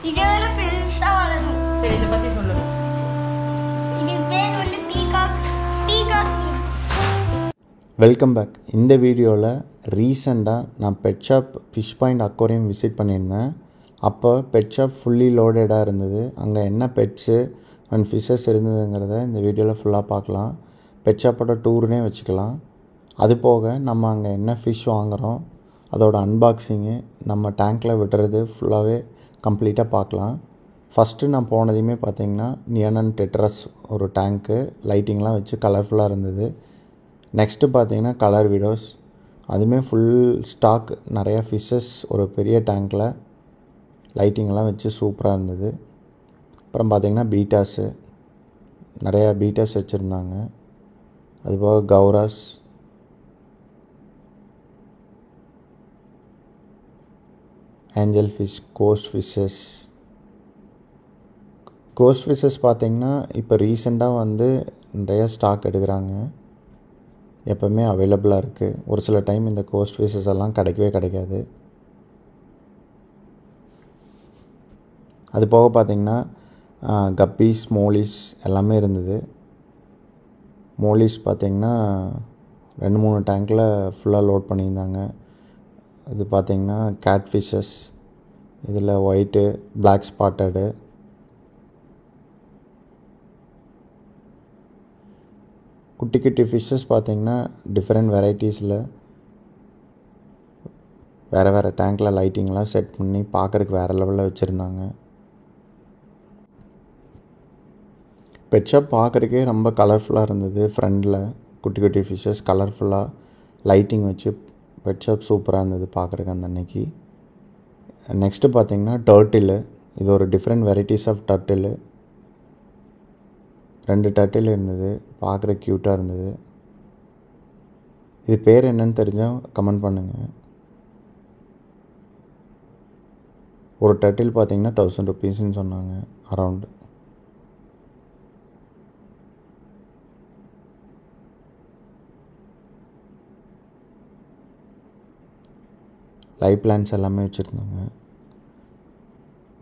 இது ஒரு பெருசா வளரும். சரி, இதை பற்றி சொல்லு. இது பேர் வந்து பீகாக் மீன். Welcome back. இந்த வீடியோவில் ரீசெண்டாக நான் pet shop fish point aquarium visit பண்ணியிருந்தேன். அப்போ பெட் ஷாப் ஃபுல்லி லோடடாக இருந்தது. அங்கே என்ன பெட்ஸு அண்ட் ஃபிஷ்ஷஸ் இருந்ததுங்கிறத இந்த வீடியோவில் ஃபுல்லாக பார்க்கலாம். பெட் ஷாப்போட டூர்னே வச்சுக்கலாம். அது போக நம்ம அங்கே என்ன ஃபிஷ் வாங்குகிறோம், அதோட அன்பாக்சிங்கு, நம்ம டேங்க்கில் விடுறது ஃபுல்லாகவே கம்ப்ளீட்டாக பார்க்கலாம். ஃபஸ்ட்டு நான் போனதையுமே பார்த்திங்கன்னா நியானன் டெட்ரஸ் ஒரு டேங்க்கு லைட்டிங்லாம் வச்சு கலர்ஃபுல்லாக இருந்தது. நெக்ஸ்ட்டு பார்த்திங்கன்னா கலர் விடோஸ், அதுவுமே ஃபுல் ஸ்டாக், நிறையா ஃபிஷ்ஷஸ் ஒரு பெரிய டேங்க்கில் லைட்டிங்லாம் வச்சு சூப்பராக இருந்தது. அப்புறம் பார்த்திங்கன்னா பீட்டாஸு, நிறையா பீட்டாஸ் வச்சுருந்தாங்க. அதுபோக கௌராஸ், ஏஞ்சல் ஃபிஷ், கோஸ்ட் ஃபிஷ்ஷஸ் பார்த்திங்கன்னா இப்போ ரீசெண்டாக வந்து நிறையா ஸ்டாக் எடுக்கிறாங்க. எப்போவுமே அவைலபிளாக இருக்குது. ஒரு சில டைம் இந்த கோஸ்ட் ஃபிஷ்ஷஸ் எல்லாம் கிடைக்காது. அது போக பார்த்திங்கன்னா கப்பீஸ், மோலிஸ் எல்லாமே இருந்தது. மோலிஸ் பார்த்திங்கன்னா 2-3 டேங்க்கில் ஃபுல்லாக லோட் பண்ணியிருந்தாங்க. இது பார்த்திங்கன்னா கேட் ஃபிஷ்ஷஸ், இதில் ஒயிட்டு, பிளாக் ஸ்பாட்டடு, குட்டி ஃபிஷ்ஷஸ் பார்த்திங்கன்னா டிஃப்ரெண்ட் வெரைட்டிஸில் வேறு டேங்க்கில் லைட்டிங்லாம் செட் பண்ணி பார்க்குறதுக்கு வேறு லெவலில் வச்சுருந்தாங்க. பெட் ஷாப் பார்க்குறதுக்கே ரொம்ப கலர்ஃபுல்லாக இருந்தது. ஃப்ரண்டில் குட்டி ஃபிஷ்ஷஸ் கலர்ஃபுல்லாக லைட்டிங் வச்சு பெட் ஷாப் சூப்பராக இருந்தது பார்க்குறக்கு அந்த அன்னைக்கு. நெக்ஸ்ட்டு பார்த்திங்கன்னா டர்ட்டிலு, இது ஒரு டிஃப்ரெண்ட் வெரைட்டிஸ் ஆஃப் டர்ட்டிலு. 2 டர்ட்டில் இருந்தது, பார்க்குற க்யூட்டாக இருந்தது. இது பேர் என்னன்னு தெரிஞ்சால் கமெண்ட் பண்ணுங்கள். ஒரு டர்ட்டில் பார்த்திங்கன்னா 1000 rupeesன்னு சொன்னாங்க அரவுண்டு. லைவ் பிளான்ஸ் எல்லாமே வச்சுருந்தாங்க.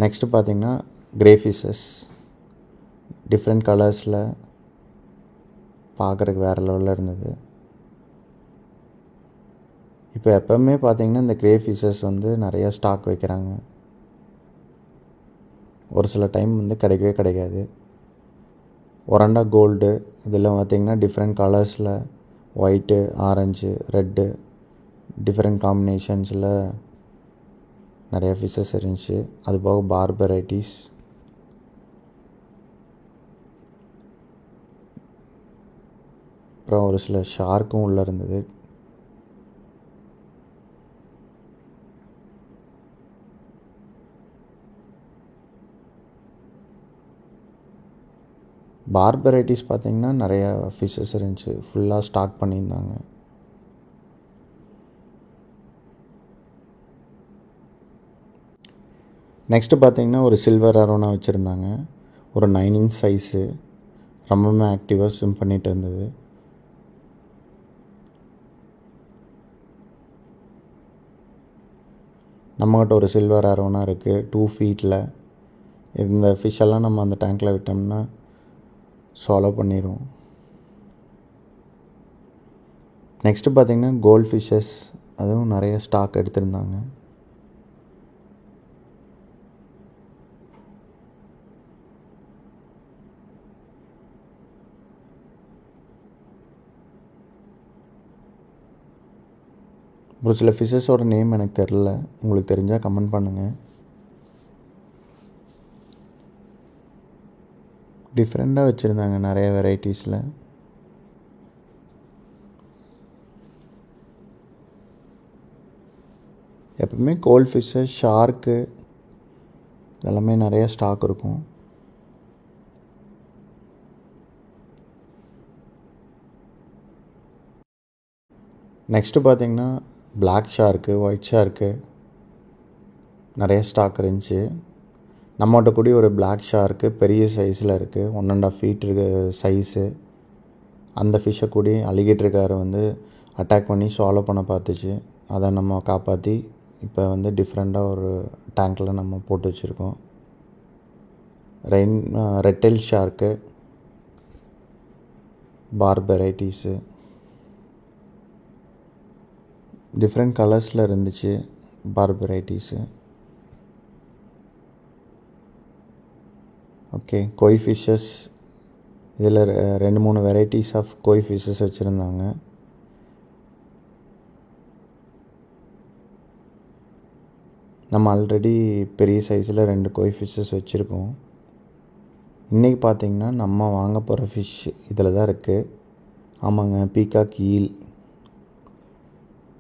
நெக்ஸ்ட்டு பார்த்திங்கன்னா கிரே ஃபிஷ்ஷஸ், டிஃப்ரெண்ட் கலர்ஸில் பார்க்குறதுக்கு வேறு லெவலில் இருந்தது. இப்போ எப்போவுமே பார்த்திங்கன்னா இந்த கிரே ஃபிஷ்ஷஸ் வந்து நிறையா ஸ்டாக் வைக்கிறாங்க. ஒரு சில டைம் வந்து கிடைக்காது. ஒரண்டா கோல்டு, இதில் பார்த்திங்கன்னா டிஃப்ரெண்ட் கலர்ஸில் ஒயிட்டு, ஆரஞ்சு, ரெட்டு, டிஃப்ரெண்ட் காம்பினேஷன்ஸில் நிறையா ஃபிஷ்ஷஸ் இருந்துச்சு. அதுபோக பார்ப் வெரைட்டிஸ், அப்புறம் ஒரு சில ஷார்க்கும் உள்ளே இருந்தது. பார்ப் வெரைட்டிஸ் பார்த்திங்கன்னா நிறையா ஃபிஷ்ஷஸ் இருந்துச்சு, ஃபுல்லாக ஸ்டாக் பண்ணியிருந்தாங்க. நெக்ஸ்ட்டு பார்த்திங்கன்னா ஒரு சில்வர் அரோனா வச்சுருந்தாங்க. ஒரு 9 inch சைஸு, ரொம்பவுமே ஆக்டிவாக ஸ்விம் பண்ணிகிட்டு இருந்தது. நம்மகிட்ட ஒரு சில்வர் அரோனா இருக்குது 2 feetல. இந்த ஃபிஷ்ஷெல்லாம் நம்ம அந்த டேங்க்கில் விட்டோம்னா சாலோ பண்ணிடும். நெக்ஸ்ட்டு பார்த்திங்கன்னா கோல்ட் ஃபிஷ்ஷஸ், அதுவும் நிறைய ஸ்டாக் எடுத்திருந்தாங்க. ஒரு சில ஃபிஷ்ஷஸோட நேம் எனக்கு தெரில, உங்களுக்கு தெரிஞ்சால் கமெண்ட் பண்ணுங்கள். டிஃப்ரெண்ட்டாக வச்சுருந்தாங்க நிறைய வெரைட்டிஸில். எப்பவுமே கோல்ட் ஃபிஷ்ஷு, ஷார்க்கு இதெல்லாமே நிறைய ஸ்டாக் இருக்கும். நெக்ஸ்ட்டு பார்த்திங்கன்னா பிளாக் ஷார்க்கு, ஒயிட் ஷார்க்கு நிறைய ஸ்டாக் இருந்துச்சு. நம்மகிட்ட கூடி ஒரு பிளாக் ஷார்க்கு பெரிய சைஸில் இருக்குது, 1.5 feet சைஸு. அந்த ஃபிஷ்ஷை கூடி அலிகேட்டர் வந்து அட்டாக் பண்ணி சாலோ பண்ண பார்த்துச்சு. அதை நம்ம காப்பாற்றி இப்போ வந்து டிஃப்ரெண்ட்டாக ஒரு டேங்க்கில் நம்ம போட்டு வச்சுருக்கோம். Red tail shark, barb varieties different கலர்ஸில் இருந்துச்சு. Barb varieties okay. Koi fishes இதில் 2-3 வெரைட்டிஸ் ஆஃப் கோய் ஃபிஷ்ஷஸ் வச்சுருந்தாங்க. நம்ம ஆல்ரெடி பெரிய சைஸில் 2 கோய் ஃபிஷ்ஷஸ் வச்சுருக்கோம். இன்றைக்கி பார்த்திங்கன்னா நம்ம வாங்க போகிற ஃபிஷ் இதில் தான் இருக்குது. ஆமாங்க, பீகாக் ஈல்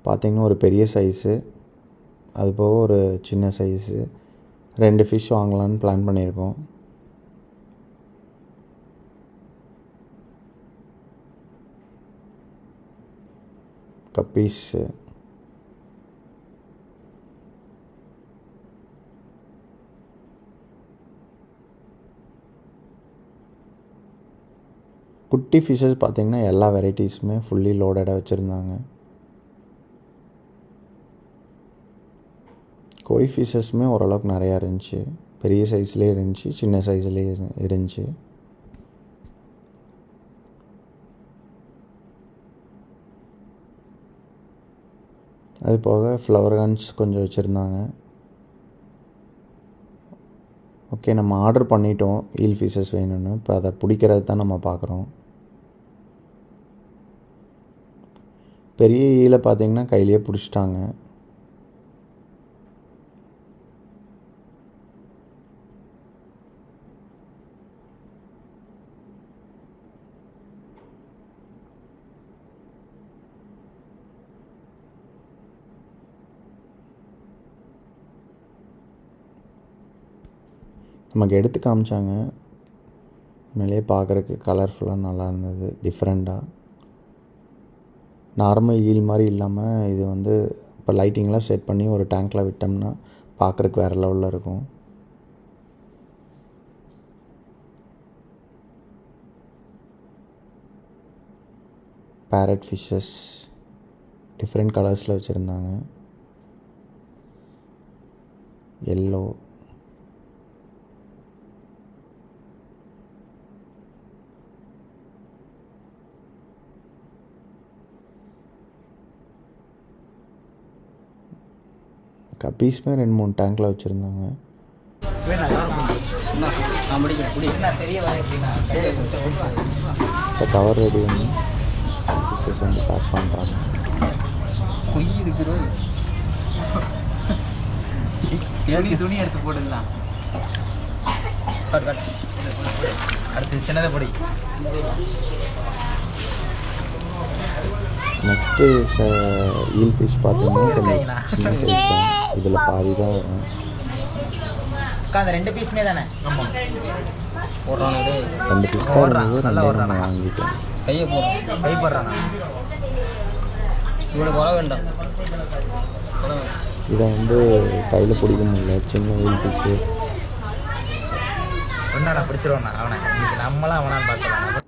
பார்த்திங்கன்னா ஒரு பெரிய சைஸு, அது போக ஒரு சின்ன சைஸு 2 ஃபிஷ் வாங்கலான்னு பிளான் பண்ணியிருக்கோம். கப்பீஸு குட்டி ஃபிஷ்ஷஸ் பார்த்திங்கன்னா எல்லா வெரைட்டிஸுமே ஃபுல்லி லோடடாக வச்சுருந்தாங்க. கோய் ஃபிஷ்ஷஸுமே ஓரளவுக்கு நிறையா இருந்துச்சு. பெரிய சைஸ்லேயே இருந்துச்சு, சின்ன சைஸ்லேயே இருந்துச்சு. அது போக ஃப்ளவர் கன்ஸ் கொஞ்சம் வச்சுருந்தாங்க. ஓகே, நம்ம ஆர்டர் பண்ணிட்டோம் ஈல் ஃபிஷ்ஷஸ் வேணும்னு. இப்போ அதை பிடிக்கிறது தான் நம்ம பார்க்குறோம். பெரிய ஈலை பார்த்திங்கன்னா கையிலேயே பிடிச்சிட்டாங்க. நமக்கு எடுத்து காமிச்சாங்க. மேலே பார்க்குறக்கு கலர்ஃபுல்லாக நல்லா இருந்தது, டிஃப்ரெண்ட்டாக. நார்மல் ஈல் மாதிரி இல்லாமல் இது வந்து இப்போ லைட்டிங்லாம் செட் பண்ணி ஒரு டேங்க்கில் விட்டோம்னா பார்க்குறக்கு வேறு லெவலில் இருக்கும். பேரட் ஃபிஷ்ஷஸ் டிஃப்ரெண்ட் கலர்ஸில் வச்சுருந்தாங்க. எல்லோ, கப்பீஸ்மே 2-3 டேங்க்கில் வச்சுருந்தாங்க. இப்போ கவர் ரெடி பண்ணி ஃபிஷ்ஷஸ் வந்து பேக் பண்ணுறாங்க. துணி எடுத்து போட்டுக்கலாம். அடுத்து சின்னதை பொடி. நெக்ஸ்ட்டு ஈல் ஃபிஷ் பார்த்தீங்கன்னா கொஞ்சம் சின்ன சைஸ் தான். இதில் பாதி தான் வரும். அந்த 2 பீஸுமே தானே? ஆமாம், 2 பீஸ் தான் இருந்தது. 2 நம்ம வாங்கிட்டோம். கையை போடுறோம், கை போடுறானா இவ்வளோ கொலை வேண்டாம். இதை வந்து கையில் பிடிக்க முடியல, சின்ன ஈல் ஃபிஷ்ஷு. ஒன்றா பிடிச்சிருவோண்ணா அவனை. நம்மளாம் அவனான்னு பார்க்கலாம்.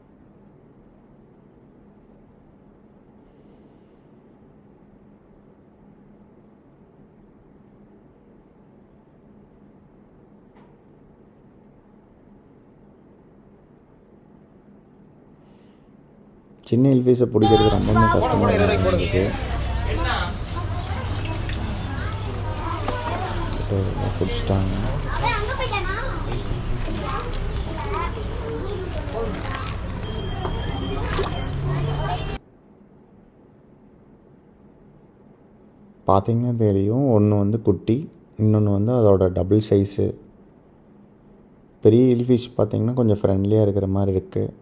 சின்ன ஈல் ஃபிஷ்ஷை பிடிக்கிறது ரொம்பவுமே கஷ்டமாக இருக்குது. பிடிச்சிட்டாங்க. பார்த்திங்கன்னா தெரியும், ஒன்று வந்து குட்டி, இன்னொன்று வந்து அதோட டபுள் சைஸு. பெரிய ஈல் ஃபிஷ் பார்த்திங்கன்னா கொஞ்சம் ஃப்ரெண்ட்லியாக இருக்கிற மாதிரி இருக்குது.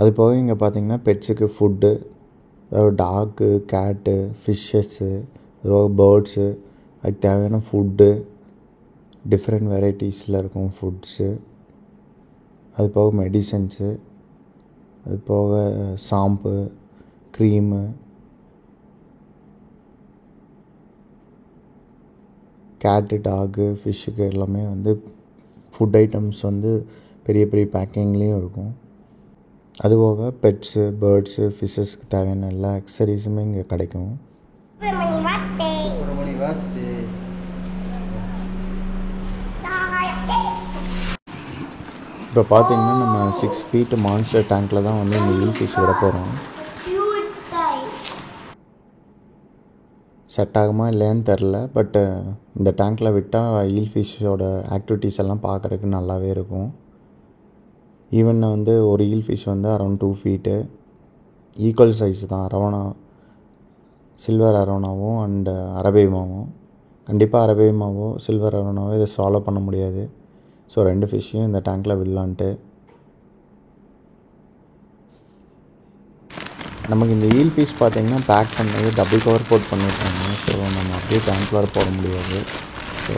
அது போக இங்கே பார்த்திங்கன்னா பெட்ஸுக்கு ஃபுட்டு, அதாவது டாக்கு, கேட்டு, ஃபிஷ்ஷஸ்ஸு, அது போக பேர்ட்ஸு, அதுக்கு தேவையான ஃபுட்டு டிஃப்ரெண்ட் வெரைட்டிஸில் இருக்கும் ஃபுட்ஸு. அது போக மெடிசன்ஸு, அது போக ஷாம்பு, க்ரீமு, கேட்டு, டாகு, ஃபிஷ்ஷுக்கு எல்லாமே வந்து ஃபுட் ஐட்டம்ஸ் வந்து பெரிய பெரிய பேக்கிங்லேயும் இருக்கும். அதுபோக பெட்ஸு, பேர்ட்ஸு, ஃபிஷ்ஷஸ்க்கு தேவையான எல்லா அக்சசரிஸுமே இங்கே கிடைக்கும். இப்போ பார்த்தீங்கன்னா நம்ம 6 feet மான்ஸ்டர் டேங்க்கில் தான் வந்து இந்த ஈல் ஃபிஷ் விட போகிறோம். Cute size. செட் ஆகுமா இல்லையான்னு தெரில. பட்டு இந்த டேங்க்கில் விட்டால் ஈல் ஃபிஷ்ஷோட ஆக்டிவிட்டீஸ் எல்லாம் பார்க்குறதுக்கு நல்லாவே இருக்கும். ஈவன் வந்து ஒரு ஈல் ஃபிஷ் வந்து அரௌண்ட் 2 feet ஈக்குவல் சைஸ் தான். அரவணா, சில்வர் அரவணாவும் அண்டு அரபேமாவும். கண்டிப்பாக அரபேமாவோ சில்வர் அரவணாவோ இதை சால்வ் பண்ண முடியாது. ஸோ 2 ஃபிஷ்ஷையும் இந்த டேங்க்கில் விடலான்ட்டு நமக்கு இந்த ஈல் ஃபிஷ் பார்த்திங்கன்னா பேக் பண்ணது டபுள் கவர் போட் பண்ணியிருக்காங்க. ஸோ நம்ம அப்படியே டேங்க்கில் போட முடியாது. ஸோ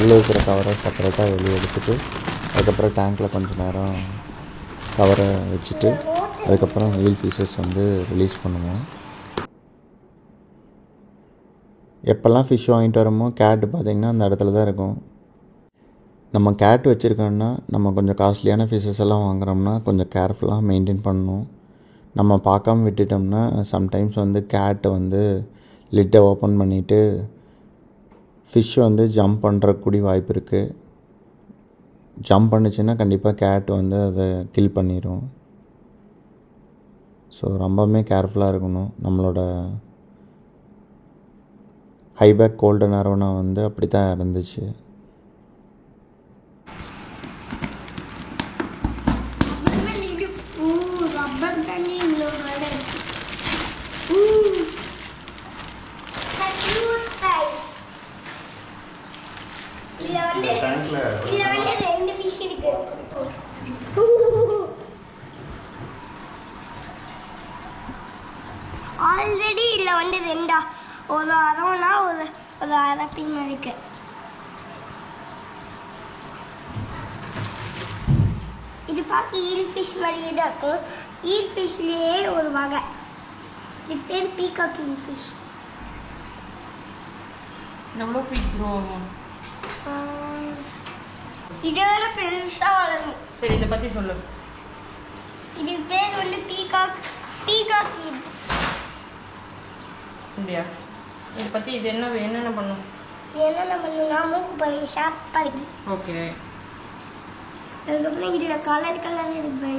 உள்ளே இருக்கிற கவரை செப்பரேட்டாக வெளியே எடுத்துகிட்டு அதுக்கப்புறம் டேங்க்கில் கொஞ்சம் நேரம் கவரை வச்சுட்டு அதுக்கப்புறம் ஈல் ஃபிஷஸ் வந்து ரிலீஸ் பண்ணுவோம். எப்போல்லாம் ஃபிஷ் வாங்கிட்டு வரமோ கேட் பார்த்திங்கன்னா அந்த இடத்துல தான் இருக்கும். நம்ம கேட் வச்சுருக்கோன்னா நம்ம கொஞ்சம் காஸ்ட்லியான ஃபிஷ்ஷஸ் எல்லாம் வாங்குகிறோம்னா கொஞ்சம் கேர்ஃபுல்லாக மெயின்டைன் பண்ணணும். நம்ம பார்க்காம விட்டுட்டோம்னா சம்டைம்ஸ் வந்து கேட்டு வந்து லிட்டை ஓப்பன் பண்ணிவிட்டு ஃபிஷ் வந்து ஜம்ப் பண்ணுறக்கூடி வாய்ப்பு இருக்குது. ஜம்ப் பண்ணிச்சுன்னா கண்டிப்பாக கேட் வந்து அதை கில் பண்ணிடும். ஸோ ரொம்பவுமே கேர்ஃபுல்லாக இருக்கணும். நம்மளோட ஹைபேக் கோல்டன் அரவணா வந்து அப்படி தான் இருந்துச்சு. ஆல்ரெடி இதில் வந்து 2 ஒரு அரவணா ஒரு அரப்பின் இருக்கு. இது பார்க்க ஈல் ஃபிஷ் மாதிரியே தான் இருக்கும். ஈல் ஃபிஷ்லேயே ஒரு வகை. இது பேர் பீகாக் ஈல் ஃபிஷ். எவ்வளோ ஃபீட் க்ரோ ஆகும்? இதோட பெருசாக வளரும். சரி, இதை பற்றி சொல்லு. இது பேர் வந்து பீகாக் ஈல். அப்படியா? இதை பற்றி இது என்னென்ன பண்ணும்? என்னென்ன பண்ணுன்னா மூக்கு பாருங்க ஷார்ப்பாக இருக்கு. ஓகே. அதுக்கப்புறம் இதில் கலர் இருக்கு.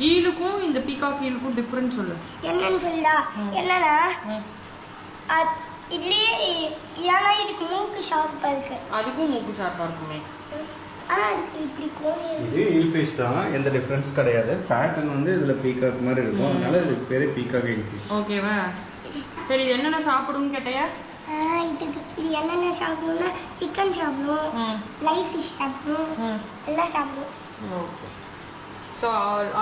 ஈலுக்கும் இந்த பீகாக் ஈலுக்கும் டிஃப்ரெண்ட் சொல்லு. என்னன்னு சொல்லா என்னன்னா இதுலேயே ஏன்னா இதுக்கு மூக்கு ஷார்ப்பாக இருக்கு. அதுக்கும் மூக்கு ஷார்ப்பாக இருக்குமே. ஆனால் அதுக்கு இப்படி கோணி. இது ஈல் ஃபிஷ் தான், எந்த டிஃப்ரென்ஸ் கிடையாது. பேட்டர்ன் வந்து இதில் பீகாக் மாதிரி இருக்கும். அதனால இதுக்கு பேர் பீகாக் ஈல் ஃபிஷ். ஓகேவா? சரி, இது என்னென்ன சாப்பிடும்னு கேட்டையா? இது என்னென்ன சாப்பிடணும்னா சிக்கன் சாப்பிடும், லைவ் ஃபிஷ் சாப்பிடும், எல்லாம் சாப்பிடும். ஓகே. ஸோ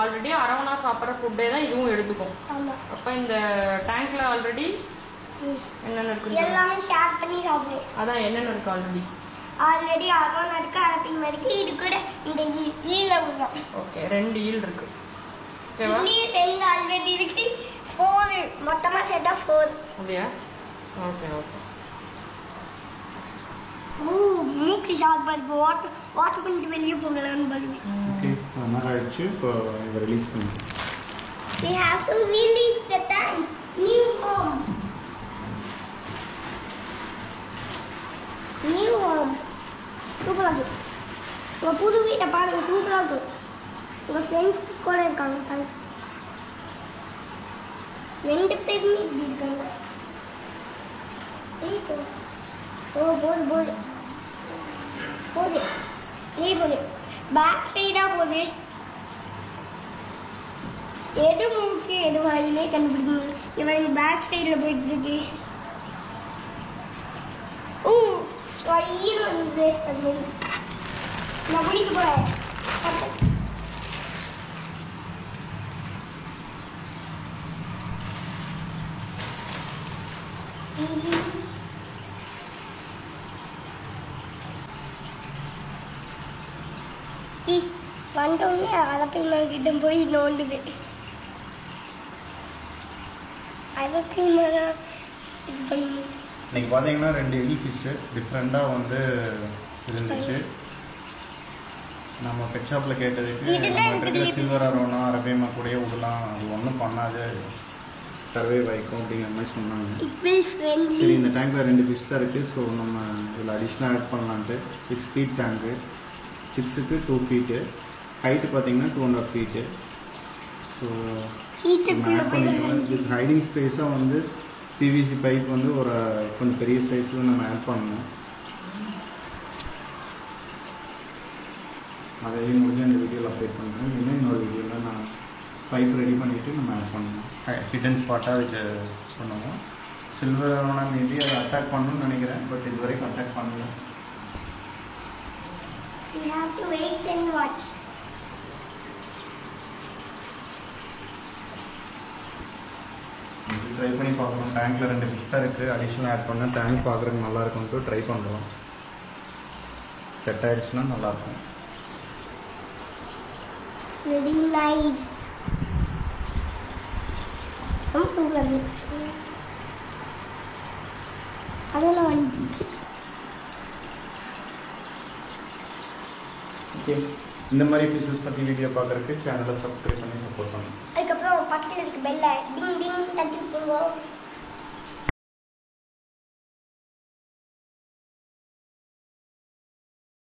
ஆல்ரெடி அரவணா சாப்பிட்ற ஃபுட்டே தான் இதுவும் எடுத்துக்கும். ஆமாம். அப்போ இந்த டேங்க்ல ஆல்ரெடி என்னென்ன இருக்கு? எல்லாமே ஷேர் பண்ணி சாப்பிடும். அதான் என்னென்ன இருக்கு ஆல்ரெடி அரவணா இருக்கு, அரப்பின் இருக்கு. இது கூட இந்த ஈல விடுறோம். ஓகே, 2 ஈல் இருக்கு. ஓகேவா? 2 ஆல்ரெடி இருக்கு. 4 மொத்தமாக சேர்த்தா 4. அப்படியா? Okay okay. மூக்கு ஷார்ப்பாக இருக்கு. வாட்டர் பண்ணிட்டு வெளியே போகலான்னு பாருங்க. ஓகே, ரொம்ப நாள் ஆயிடுச்சு. இப்போ இதை ரிலீஸ் பண்ணுவோம். We have to release the tank. New home. New home. சூப்பராக இருக்கு. உங்கள் புது வீட்டை பாருங்க, சூப்பராக இருக்கும். உங்கள் ஃப்ரெண்ட்ஸ் கூட இருக்காங்க பாருங்க. 2 பேருமே இப்படி இருக்காங்க. போது பேக் சைடாக போகுது. எது மூக்கு எது வாயிலே கண்டுபிடிக்கணும். இவன் பேக் சைடில் போயிட்டு இருக்கு. ஈரோ வந்து நான் குடிக்க போகிறேன். வந்தோடனே அரப்பின் கிட்ட போய் நோண்டுது. அரப்பின் இது பண்ணு. இன்னைக்கு பார்த்தீங்கன்னா 2 ஈல் ஃபிஷ்ஷு டிஃப்ரெண்ட்டாக வந்து இருந்துச்சு. நம்ம பெட் ஷாப்பில் கேட்டதுக்கு நம்ம இருக்கிற சில்வர் அரவணா அரபேமா கூடயே விடலாம், அது ஒன்றும் பண்ணாது, சர்வே வைக்கும் அப்படிங்கிற மாதிரி சொன்னாங்க. சரி, இந்த டேங்க்கில் 2 ஃபிஷ் தான் இருக்குது. ஸோ நம்ம இதில் அடிஷ்னலாக ஆட் பண்ணலான்ட்டு 6 feet டேங்க்கு, 6க்கு 2 feet. ஹைட்டு பார்த்தீங்கன்னா 2.5 feet. ஸோ ஆட் பண்ணிக்கலாம். இது ஹைடிங் ஸ்பேஸாக வந்து பிவிசி பைப் வந்து ஒரு கொஞ்சம் பெரிய சைஸில் நம்ம ஆட் பண்ணணும். அதையும் முடிஞ்சு இந்த வீடியோவில் அப்டேட் பண்ணுறேன். இன்னும் இன்னொரு வீடியோவில் நான் பைப் ரெடி பண்ணிவிட்டு நம்ம ஆட் பண்ணணும். ஹிடன் ஸ்பாட்டாக இது பண்ணுவோம். சில்வர் அரோனா மேபி அதை அட்டாக் பண்ணணும்னு நினைக்கிறேன். பட் இது வரைக்கும் அட்டாக் பண்ணல. We have to wait and watch. Try பண்ணி பார்க்குறோம். டேங்க்கில் 2 fish தான் இருக்குது. அடிஷ்னல் ஆட் பண்ண டேங்க் பார்க்குறதுக்கு நல்லா இருக்கும்ட்டு ட்ரை பண்ணுறோம். செட் ஆயிடுச்சுன்னா நல்லாயிருக்கும். Very nice. சூப்பர். அதெல்லாம் வந்துச்சு. ஓகே, இந்த மாதிரி ஃபிஷஸ் பற்றி வீடியோ பார்க்குறதுக்கு சேனலை சப்ஸ்கிரைப் பண்ணி சப்போர்ட் பண்ணுங்கள். அதுக்கப்புறம் பக்கத்தில் இருக்க பெல்லை டிங் டிங் தட்டி போங்க.